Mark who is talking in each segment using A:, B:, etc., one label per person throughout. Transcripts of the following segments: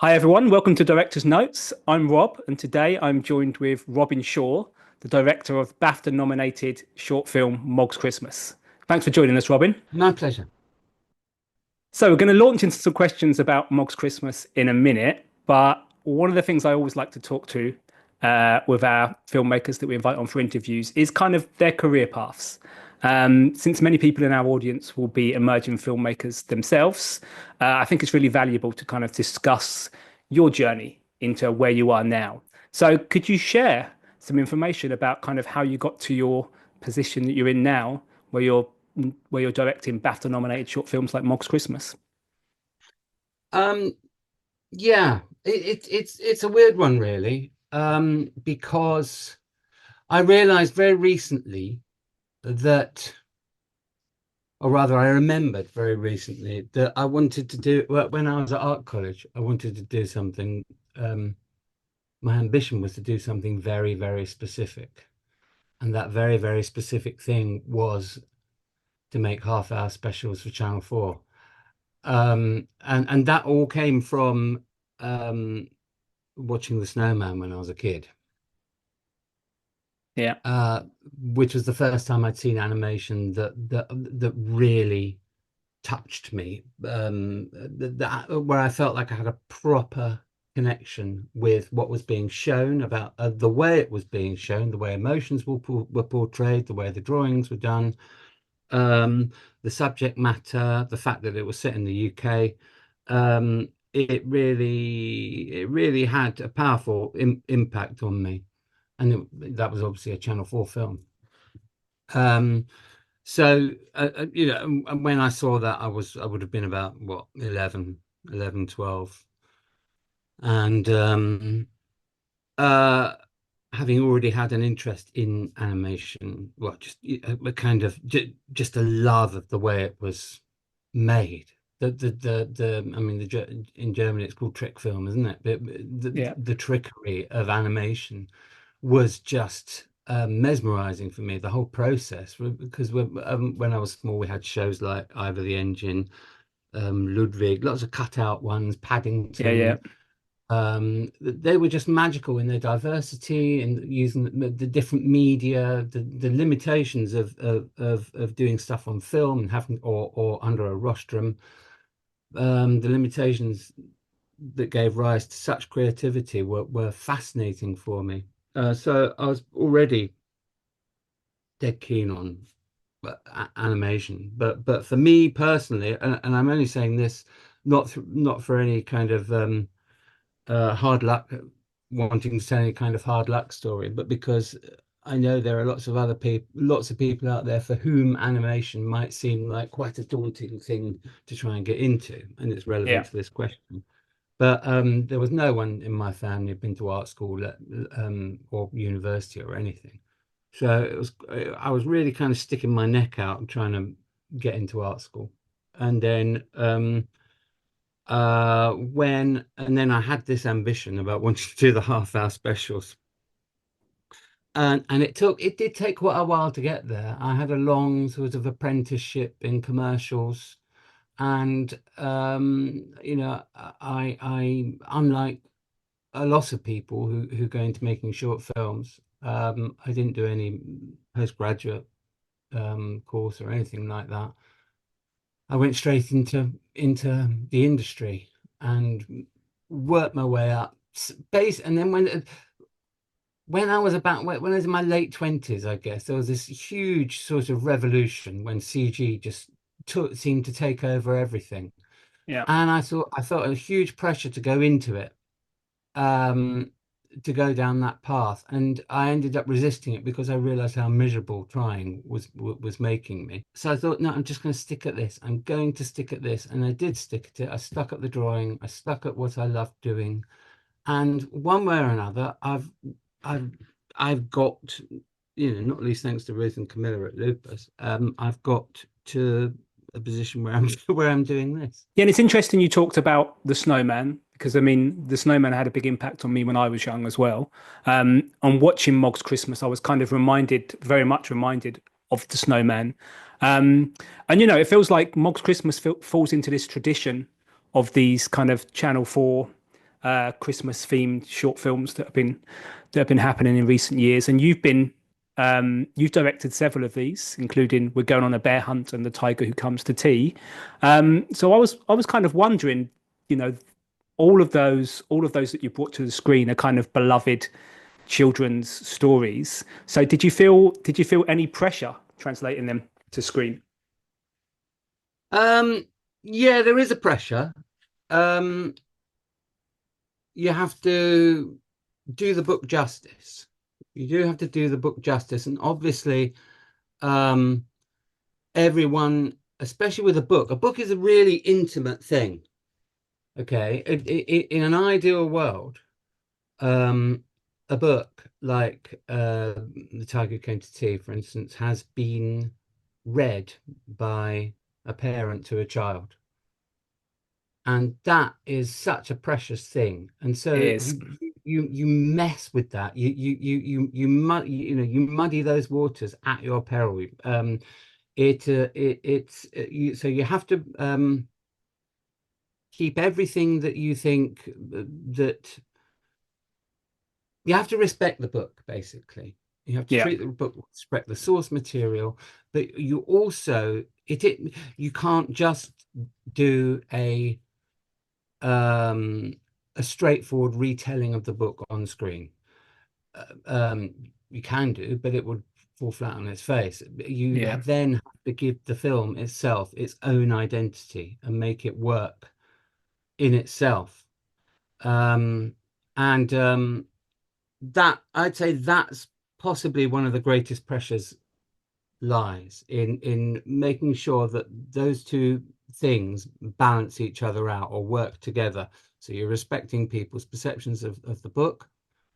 A: Hi everyone, welcome to Director's Notes. I'm Rob, and today I'm joined with Robin Shaw, the director of BAFTA nominated short film Mog's Christmas. Thanks for joining us, Robin.
B: My pleasure.
A: So, we're going to launch into some questions about Mog's Christmas in a minute, but one of the things I always like to talk to with our filmmakers that we invite on for interviews is kind of their career paths. Since many people in our audience will be emerging filmmakers themselves, I think it's really valuable to kind of discuss your journey into where you are now. So, could you share some information about kind of how you got to your position that you're in now, where you're directing BAFTA nominated short films like Mog's Christmas?
B: Um, yeah, it's a weird one, really, because I realized very recently that, or rather, I remembered very recently that I wanted to do, well, when I was at art college, I wanted to do something. Um, my ambition was to do something very, very specific, and that very, very specific thing was to make half-hour specials for Channel 4. And that all came from um, watching The Snowman when I was a kid,
A: Yeah.
B: uh, which was the first time I'd seen animation that really touched me. Where I felt like I had a proper connection with what was being shown about the way it was being shown, the way emotions were portrayed, the way the drawings were done, um, the subject matter, the fact that it was set in the UK. It really had a powerful impact on me, and that was obviously a Channel 4 film. Um, and when I saw that, I would have been about what 12, and uh, having already had an interest in animation, well, just a kind of just a love of the way it was made. I mean, in Germany it's called trick film, isn't it? But
A: Yeah.
B: the trickery of animation was just mesmerizing for me. The whole process, because when I was small, we had shows like Ivor the Engine, Ludwig, lots of cutout ones,
A: Yeah, yeah.
B: Paddington. They were just magical in their diversity and using the different media, the limitations of doing stuff on film and having or under a rostrum, the limitations that gave rise to such creativity were fascinating for me. So I was already dead keen on animation, but for me personally, and I'm only saying this not for any kind of hard luck, wanting to tell any kind of hard luck story, but because I know there are lots of people out there for whom animation might seem like quite a daunting thing to try and get into, and it's relevant
A: Yeah.
B: to this question. But there was no one in my family who'd been to art school or university or anything. So I was really kind of sticking my neck out and trying to get into art school. And then and then I had this ambition about wanting to do the half-hour specials. And it did take quite a while to get there. I had a long sort of apprenticeship in commercials, and I unlike a lot of people who go into making short films, I didn't do any postgraduate course or anything like that. I went straight into the industry and worked my way up. And then when I was when I was in my late 20s, I guess there was this huge sort of revolution when CG just seemed to take over everything,
A: Yeah.
B: and I felt a huge pressure to go into it, um, to go down that path, and I ended up resisting it because I realized how miserable trying was making me. So I thought, no, I'm just going to stick at this. I'm going to stick at this, and I did stick at it. I stuck at the drawing. I stuck at what I loved doing, and one way or another, I've I've got, not least thanks to Ruth and Camilla at Lupus, I've got to a position where I'm where I'm doing this.
A: Yeah, and it's interesting you talked about the snowman because I mean the snowman had a big impact on me when I was young as well. On watching Mog's Christmas, I was kind of very much reminded of the snowman. Um, and it feels like Mog's Christmas falls into this tradition of these kind of Channel 4 Christmas themed short films that have been happening in recent years, and you've directed several of these, including We're Going on a Bear Hunt and The Tiger Who Comes to Tea. So I was kind of wondering, you know, all of those that you brought to the screen are kind of beloved children's stories. So did you feel any pressure translating them to screen?
B: Um, yeah, there is a pressure. Um, you have to do the book justice. You do have to do the book justice, and obviously, um, everyone, especially with a book is a really intimate thing. Okay, in an ideal world, um, a book like The Tiger Who Came to Tea, for instance, has been read by a parent to a child. And that is such a precious thing. And
A: It
B: so
A: is.
B: you mess with that. You muddy those waters at your peril. So you have to keep everything that you think that you have to respect the book, basically. You have to
A: Yeah,
B: treat the book, respect the source material, but you also you can't just do um, a straightforward retelling of the book on screen. You can do, but it would fall flat on its face.
A: yeah,
B: Then have to give the film itself its own identity and make it work in itself. Um, and that I'd say that's possibly one of the greatest pressures lies in making sure that those two things balance each other out or work together. So you're respecting people's perceptions of the book,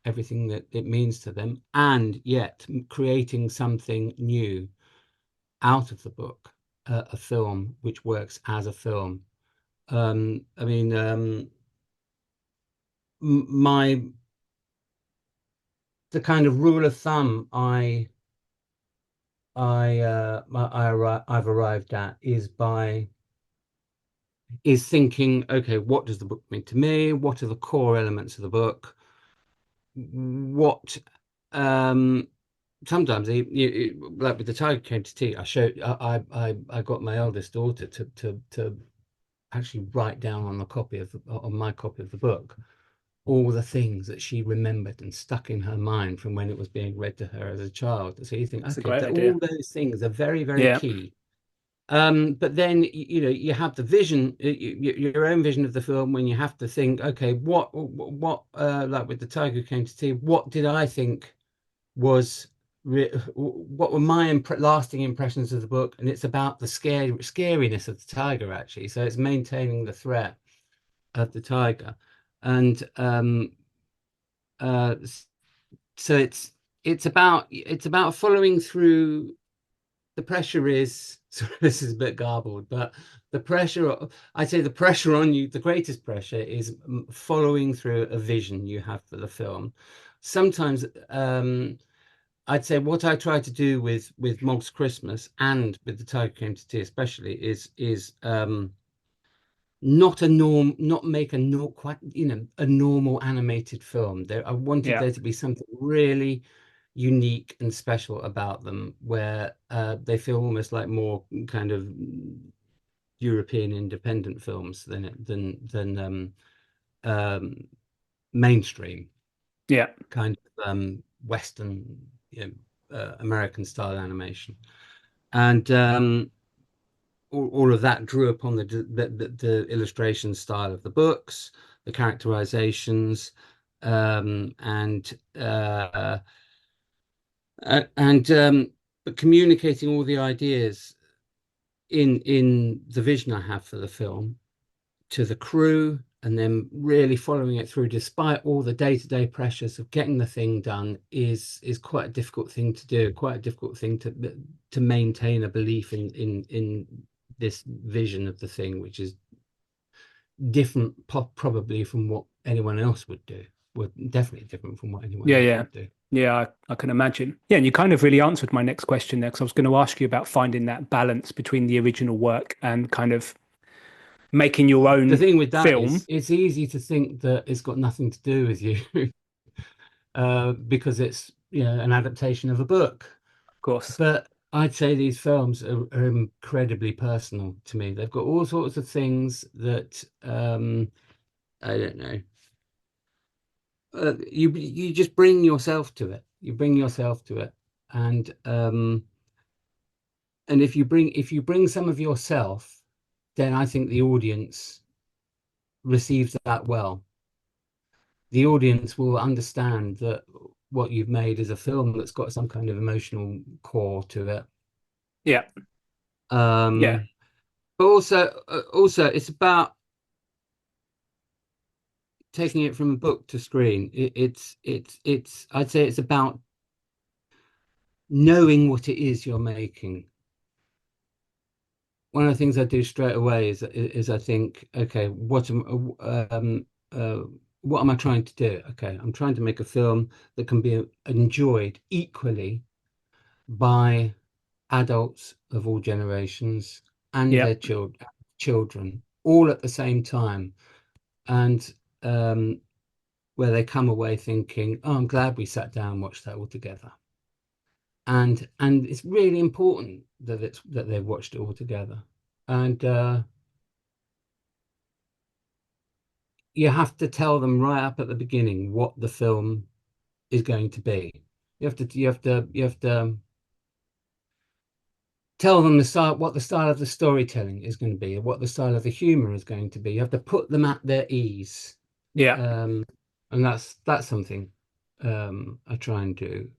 B: everything that it means to them, and yet creating something new out of the book, a film which works as a film. I mean, my the kind of rule of thumb I've arrived at is thinking, okay, what does the book mean to me? What are the core elements of the book? What um sometimes like with the Tiger Came to Tea, I got my eldest daughter to actually write down on on my copy of the book all the things that she remembered and stuck in her mind from when it was being read to her as a child. So you think,
A: it's a
B: okay,
A: great
B: that all
A: idea.
B: those things are very, very
A: Yeah,
B: key. But then you have the vision, your own vision of the film when you have to think, okay, like with the Tiger Who Came to Tea, what did I think was what were my lasting impressions of the book? And it's about the scariness of the tiger actually. So it's maintaining the threat of the tiger, and uh, so it's about following through. The pressure is sorry, this is a bit garbled, but I'd say the pressure on you, the greatest pressure is following through a vision you have for the film. Sometimes I'd say what I try to do with Mog's Christmas and with the Tiger Came to Tea especially is not make a not quite a normal animated film. There, I wanted
A: yeah,
B: there to be something really unique and special about them, where they feel almost like more kind of European independent films than um, mainstream
A: yeah,
B: kind of Western, American style animation, and all of that drew upon the illustration style of the books, the characterizations, and but communicating all the ideas in the vision I have for the film to the crew, and then really following it through, despite all the day-to-day pressures of getting the thing done, is quite a difficult thing to do, quite a difficult thing to maintain a belief in this vision of the thing, which is different, probably from what anyone else would do. Well, definitely different from what anyone
A: yeah,
B: else
A: yeah.
B: would do.
A: Yeah, I can imagine. Yeah, and you kind of really answered my next question there, because I was going to ask you about finding that balance between the original work and kind of making your
B: The
A: own
B: thing with that
A: film.
B: is it's easy to think that it's got nothing to do with you, because it's, an adaptation of a book.
A: Of course.
B: But I'd say these films are incredibly personal to me. They've got all sorts of things that, I don't know. You just bring yourself to it. You bring yourself to it, and if you bring some of yourself, then I think the audience receives that well. The audience will understand that what you've made is a film that's got some kind of emotional core to it.
A: Yeah. Yeah.
B: Um, but also it's about taking it from a book to screen. It's I'd say it's about knowing what it is you're making. One of the things I do straight away is I think, okay, what am I trying to do? Okay, I'm trying to make a film that can be enjoyed equally by adults of all generations and
A: Yeah.
B: their children, all at the same time, and where they come away thinking, "Oh, I'm glad we sat down and watched that all together." And it's really important that they've watched it all together, and you have to tell them right up at the beginning what the film is going to be. You have to tell them what the style of the storytelling is going to be, what the style of the humor is going to be. You have to put them at their ease,
A: Yeah.
B: um, and that's something I try and do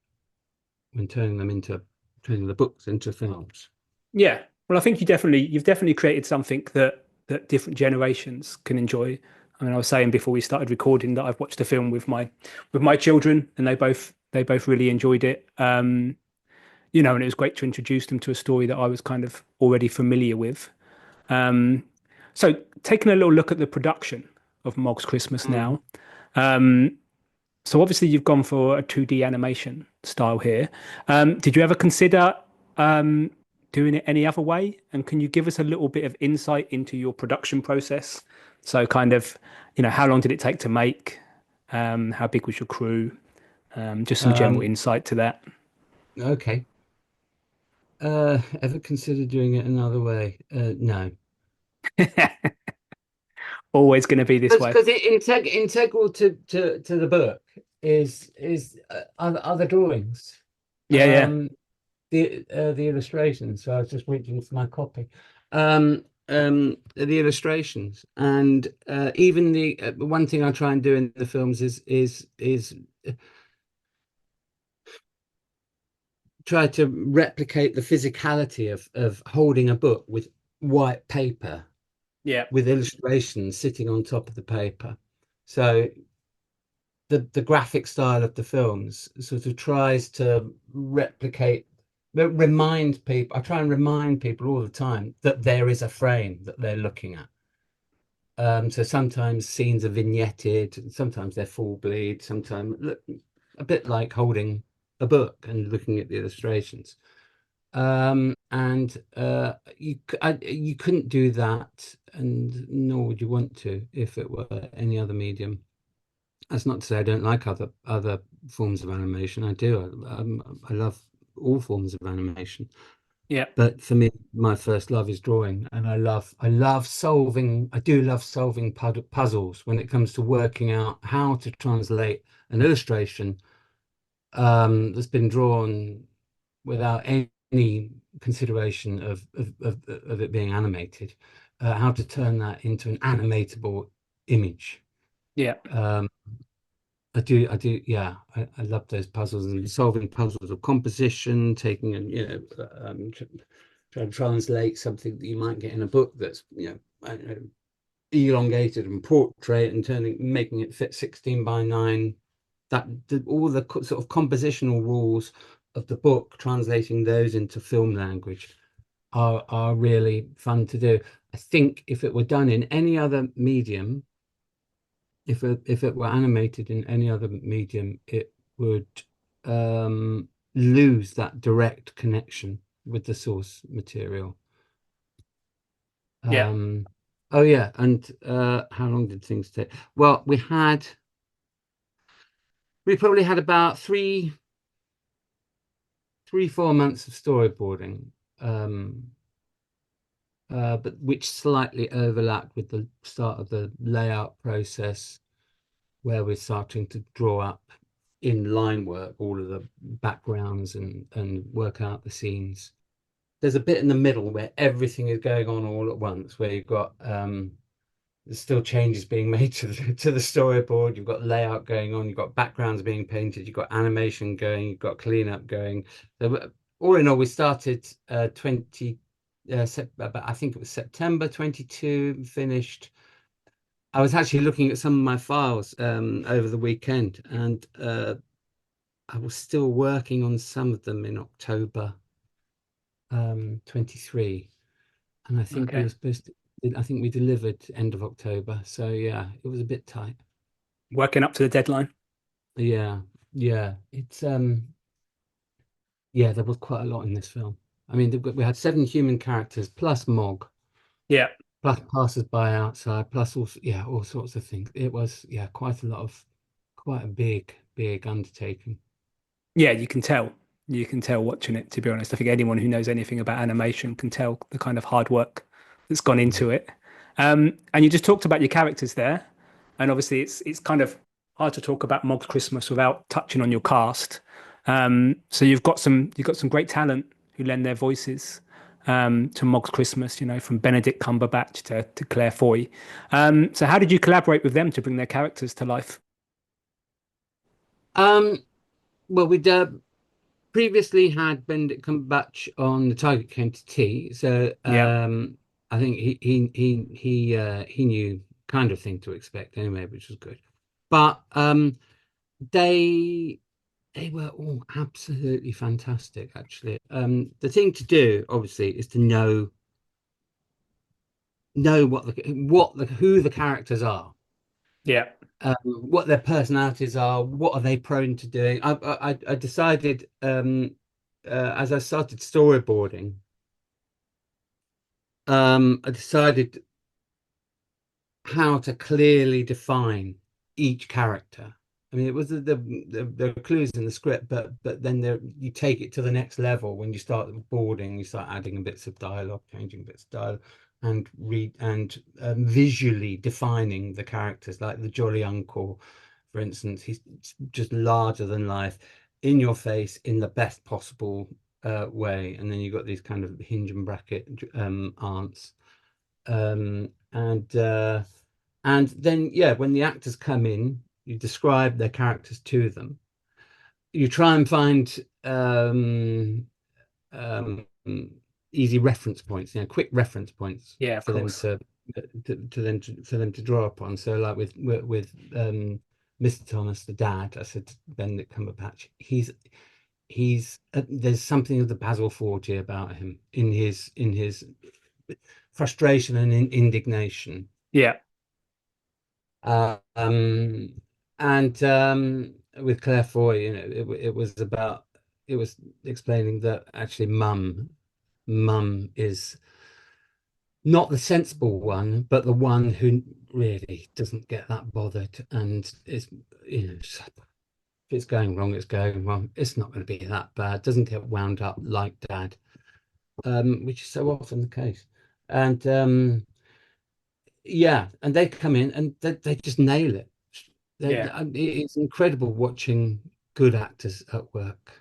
B: when turning the books into films.
A: Yeah. Well, I think you've definitely created something that different generations can enjoy. I mean, I was saying before we started recording that I've watched a film with my children, and they both really enjoyed it. And it was great to introduce them to a story that I was kind of already familiar with. Um, so taking a little look at the production of Mog's Christmas
B: Mm.
A: now. Um, so obviously you've gone for a 2D animation style here. Did you ever consider um, doing it any other way? And can you give us a little bit of insight into your production process? So kind of, how long did it take to make? How big was your crew? Just some general
B: Um,
A: insight to that.
B: okay. Ever considered doing it another way? No.
A: Always going to be this way.
B: Because integral to the book is other drawings,
A: Yeah, yeah,
B: um, the illustrations. So I was just reaching for my copy. The illustrations, and even the one thing I try and do in the films is try to replicate the physicality of holding a book with white paper
A: yeah,
B: with illustrations sitting on top of the paper. So the graphic style of the films sort of tries to remind people. I try and remind people all the time that there is a frame that they're looking at. So sometimes scenes are vignetted, sometimes they're full bleed, sometimes look a bit like holding a book and looking at the illustrations. And you couldn't do that, and nor would you want to if it were any other medium. That's not to say I don't like other forms of animation. I do. I love all forms of animation.
A: yeah,
B: But for me, my first love is drawing, and I love solving. I do love solving puzzles when it comes to working out how to translate an illustration that's been drawn without any consideration of it being animated, how to turn that into an animatable image.
A: yeah,
B: Um, I do, yeah. I love those puzzles and solving puzzles of composition, taking and trying to translate something that you might get in a book that's I don't know, elongated and portrait and making it fit 16 by 9. All the sort of compositional rules of the book, translating those into film language are really fun to do. I think if it were done in any other medium, if it were animated in any other medium, it would lose that direct connection with the source material.
A: yeah.
B: Um, Oh yeah, and how long did things take? Well, we probably had about 4 months of storyboarding, um, but which slightly overlapped with the start of the layout process, where we're starting to draw up in line work all of the backgrounds and work out the scenes. There's a bit in the middle where everything is going on all at once, where you've got there's still changes being made to the storyboard. You've got layout going on. You've got backgrounds being painted. You've got animation going. You've got cleanup going. So all in all, we started 20. I think it was September 22. Finished. I was actually looking at some of my files over the weekend, and I was still working on some of them in October 23, and I think we
A: Okay.
B: were supposed to. I think we delivered end of October. So yeah, it was a bit tight.
A: Working up to the deadline.
B: Yeah, yeah. Yeah, there was quite a lot in this film. I mean, we had 7 human characters plus Mog,
A: Yeah.
B: plus passers-by outside, plus all sorts of things. It was, yeah, quite a big undertaking.
A: Yeah, you can tell. You can tell watching it, to be honest. I think anyone who knows anything about animation can tell the kind of hard work that's gone
B: Mm.
A: into it. And you just talked about your characters there, and obviously it's kind of hard to talk about Mog's Christmas without touching on your cast. So you've got some great talent who lend their voices to Mog's Christmas. From Benedict Cumberbatch to Claire Foy. So how did you collaborate with them to bring their characters to life?
B: Um, well, we'd previously had Benedict Cumberbatch on The Tiger Came to Tea, so
A: Yeah,
B: I think he knew kind of thing to expect anyway, which was good. But they they were all absolutely fantastic, actually. The thing to do, obviously, is to know who the characters are,
A: yeah,
B: what their personalities are, what are they prone to doing. I decided as I started storyboarding, I decided how to clearly define each character. I mean, it was the clues in the script, but then you take it to the next level when you start boarding. You start adding bits of dialogue, changing bits of dialogue, and read and visually defining the characters. Like the Jolly Uncle, for instance, he's just larger than life, in your face, in the best possible way. And then you've got these kind of hinge and bracket aunts, and then yeah, when the actors come in, you describe their characters to them. You try and find um, easy reference points, quick reference points
A: yeah, of
B: for them
A: course.
B: to draw upon. So like with Mr. Thomas, the dad, I said to Benedict Cumberbatch, he's there's something of the Basil Fawlty about him in his frustration and indignation.
A: Yeah,
B: Um, and with Claire Foy, it was explaining that actually mum is not the sensible one, but the one who really doesn't get that bothered, and is, if it's going wrong, it's going wrong. It's not going to be that bad. Doesn't get wound up like dad, which is so often the case. And yeah, and they come in and they just nail it.
A: yeah,
B: It's incredible watching good actors at work.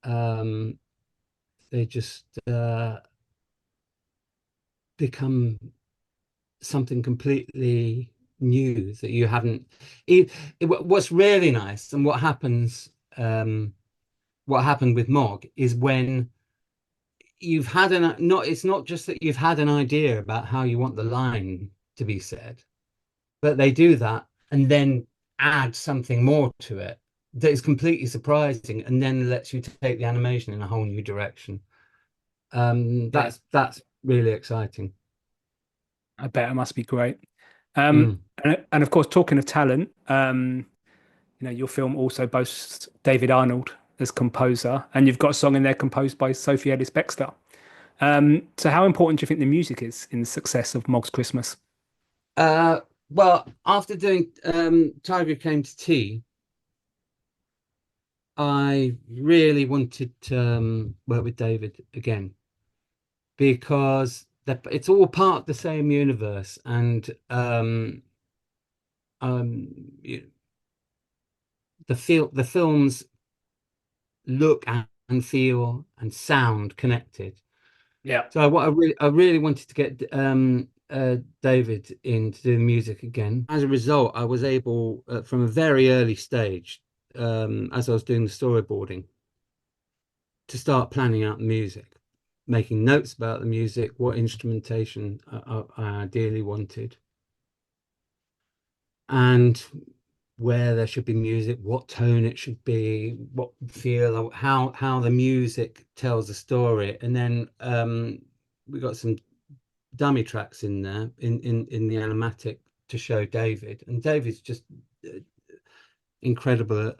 B: Um, they just become something completely new that you haven't. What's really nice and what happened with Mog is when you've had an not. It's not just that you've had an idea about how you want the line to be said, but they do that and then add something more to it that is completely surprising and then lets you take the animation in a whole new direction.
A: yeah.
B: That's really exciting.
A: I bet it must be great. Um,
B: Mm.
A: and of course, talking of talent, your film also boasts David Arnold as composer, and you've got a song in there composed by Sophie Ellis Bextor. So how important do you think the music is in the success of Mog's Christmas?
B: Uh, well, after doing Tiger Came to Tea, I really wanted to work with David again because it's all part of the same universe, and um, the films look and feel and sound connected.
A: Yeah.
B: So what I really wanted to get David in to do music again. As a result, I was able from a very early stage, as I was doing the storyboarding, to start planning out the music, making notes about the music, what instrumentation I ideally wanted, and where there should be music, what tone it should be, what feel, how the music tells the story, and then we got some dummy tracks in there in the animatic to show David, and David's just uh, incredible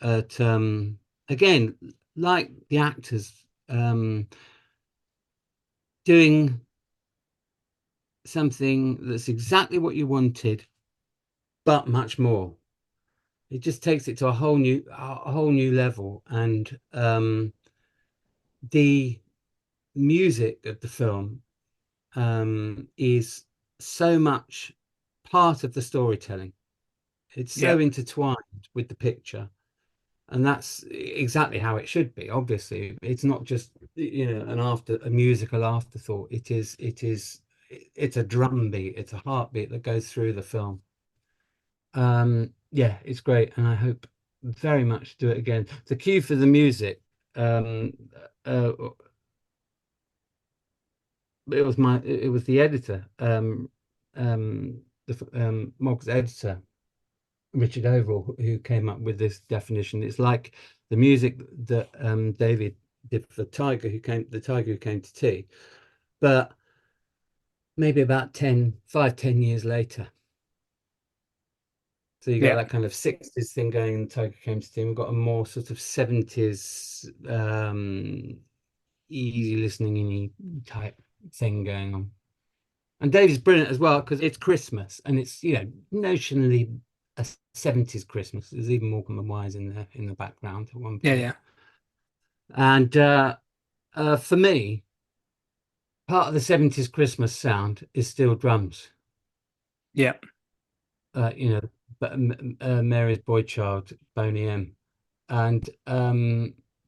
B: at again, like the actors, doing something that's exactly what you wanted, but much more. It just takes it to a whole new level, and the music of the film is so much part of the storytelling. It's
A: Yeah.
B: so intertwined with the picture, and that's exactly how it should be. Obviously, it's not just a musical afterthought. It's a drum beat, it's a heartbeat that goes through the film. Yeah, it's great, and I hope very much to do it again. The cue for the music, um, uh, it was the editor, Mog's editor, Richard Overall, who came up with this definition. It's like the music that David did for the Tiger Who Came to Tea, but maybe about 10 years later. So you got
A: Yeah.
B: that kind of 60s thing going in Tiger Came to Tea. We've got a more sort of 70s easy listening type thing going on. And Dave's brilliant as well because it's Christmas and it's, notionally a 70s Christmas. There's even Morecambe Wise in the background at one
A: Yeah.
B: point.
A: Yeah.
B: And for me, part of the 70s Christmas sound is still drums.
A: Yeah.
B: You know, but Mary's Boy Child, Boney M. And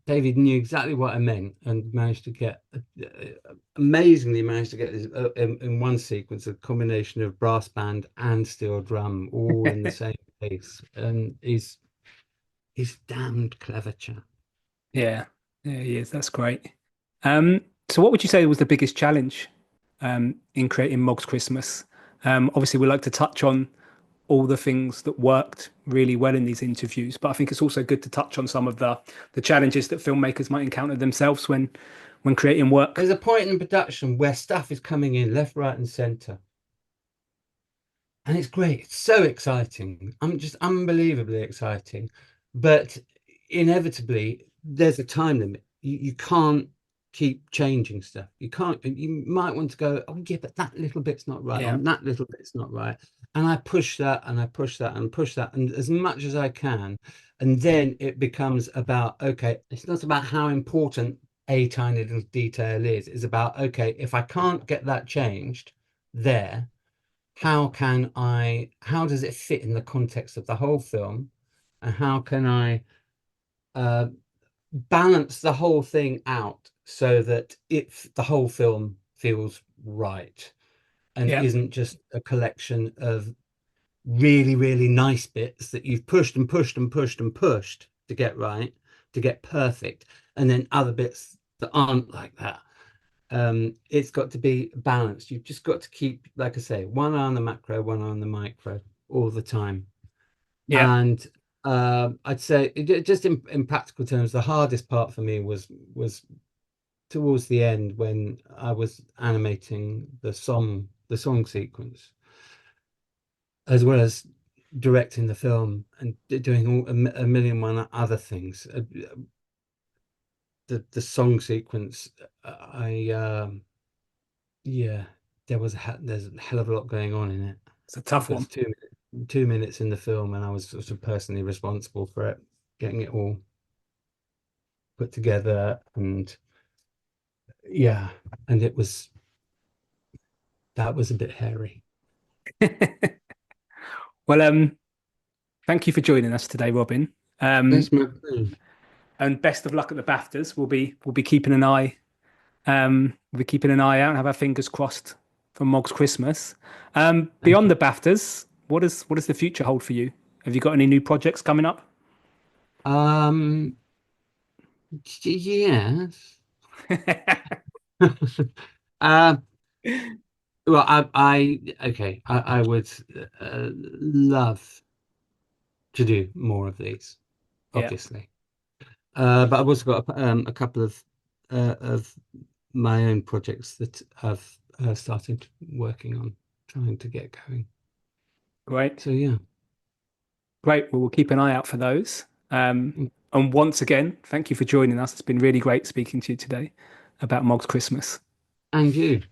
B: David knew exactly what I meant and managed to get amazingly managed to get this in one sequence a combination of brass band and steel drum all in the same place. And he's damned clever chap.
A: Yeah. Yeah, he is. That's great. Um, so what would you say was the biggest challenge in creating Mog's Christmas? Obviously, we like to touch on all the things that worked really well in these interviews, but I think it's also good to touch on some of the challenges that filmmakers might encounter themselves when creating work.
B: There's a point in production where stuff is coming in left, right, and center. And it's great. It's so exciting. I'm just unbelievably exciting. But inevitably, there's a time limit. You can't keep changing stuff. You can't, you might want to go, oh, yeah, but that little bit's not right, or
A: Yeah.
B: that little bit's not right. And I push that and I push that and push that and as much as I can. And then it becomes about, okay, it's not about how important a tiny little detail is. It's about, okay, if I can't get that changed there, how does it fit in the context of the whole film? And how can I uh, balance the whole thing out so that the whole film feels right and
A: Yeah.
B: isn't just a collection of really, really nice bits that you've pushed and pushed and pushed and pushed to get right, to get perfect, and then other bits that aren't like that. It's got to be balanced. You've just got to keep, like I say, one eye on the macro, one eye on the micro all the time.
A: Yeah.
B: And I'd say just in practical terms, the hardest part for me was towards the end when I was animating the song sequence, as well as directing the film and doing a million one other things. The song sequence, I yeah, there's a hell of a lot going on in it.
A: It's a tough
B: There's
A: one.
B: 2 minutes in the film, and I was sort of personally responsible for it, getting it all put together, and yeah, and that was a bit hairy.
A: Well, thank you for joining us today, Robin.
B: That's
A: Um,
B: my pleasure.
A: and best of luck at the BAFTAs. We'll be keeping an eye we'll be keeping an eye out and have our fingers crossed for Mog's Christmas.
B: Thank
A: Beyond
B: you.
A: the BAFTAs, what does the future hold for you? Have you got any new projects coming up?
B: Um, yes. Uh, well, okay, I would love to do more of these,
A: Yeah,
B: obviously. But I've also got a couple of my own projects that I've started working on, trying to get going.
A: great.
B: So yeah,
A: Great. Well, we'll keep an eye out for those. And once again, thank you for joining us. It's been really great speaking to you today about Mog's Christmas.
B: and you.